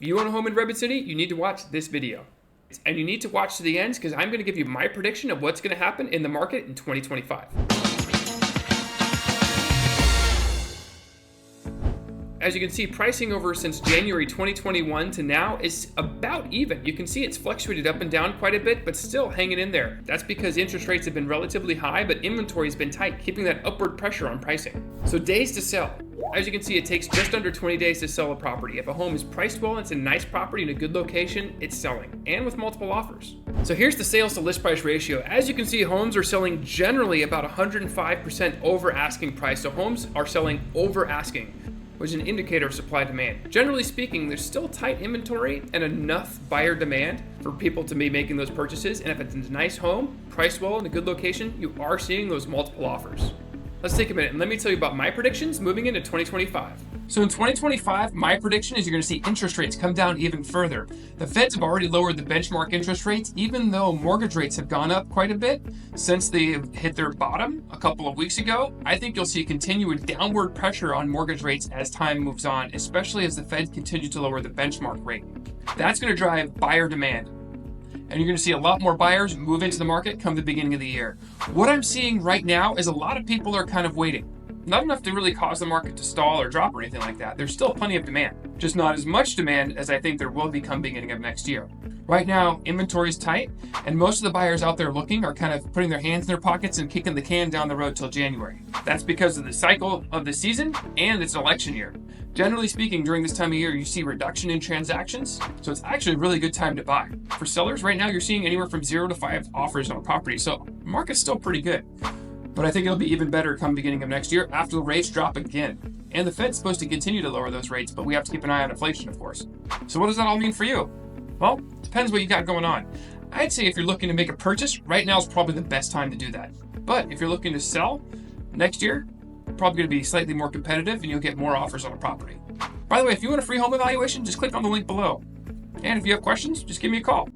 If you own a home in Redwood City, you need to watch this video. And you need to watch to the end because I'm going to give you my prediction of what's going to happen in the market in 2025. As you can see, pricing over since January 2021 to now is about even. You can see it's fluctuated up and down quite a bit, but still hanging in there. That's because interest rates have been relatively high, but inventory has been tight, keeping that upward pressure on pricing. So days to sell. As you can see, it takes just under 20 days to sell a property. If a home is priced well and it's a nice property in a good location, it's selling, and with multiple offers. So here's the sales to list price ratio. As you can see, homes are selling generally about 105% over asking price. So homes are selling over asking, which is an indicator of supply demand. Generally speaking, there's still tight inventory and enough buyer demand for people to be making those purchases. And if it's a nice home, priced well in a good location, you are seeing those multiple offers. Let's take a minute and let me tell you about my predictions moving into 2025. So in 2025, my prediction is you're going to see interest rates come down even further. The Feds have already lowered the benchmark interest rates, even though mortgage rates have gone up quite a bit since they hit their bottom a couple of weeks ago. I think you'll see continued downward pressure on mortgage rates as time moves on, especially as the Fed continue to lower the benchmark rate. That's going to drive buyer demand. And you're going to see a lot more buyers move into the market come the beginning of the year. What I'm seeing right now is a lot of people are kind of waiting. Not enough to really cause the market to stall or drop or anything like that. There's still plenty of demand, just not as much demand as I think there will be come beginning of next year. Right now, inventory is tight, and most of the buyers out there looking are kind of putting their hands in their pockets and kicking the can down the road till January. That's because of the cycle of the season and it's an election year. Generally speaking, during this time of year, you see reduction in transactions, so it's actually a really good time to buy. For sellers, right now, you're seeing anywhere from 0 to 5 offers on a property, so the market's still pretty good. But I think it'll be even better come beginning of next year after the rates drop again. And the Fed's supposed to continue to lower those rates, but we have to keep an eye on inflation, of course. So what does that all mean for you? Well, depends what you got going on. I'd say if you're looking to make a purchase, right now is probably the best time to do that. But if you're looking to sell next year, probably going to be slightly more competitive and you'll get more offers on a property. By the way, if you want a free home evaluation, just click on the link below. And if you have questions, just give me a call.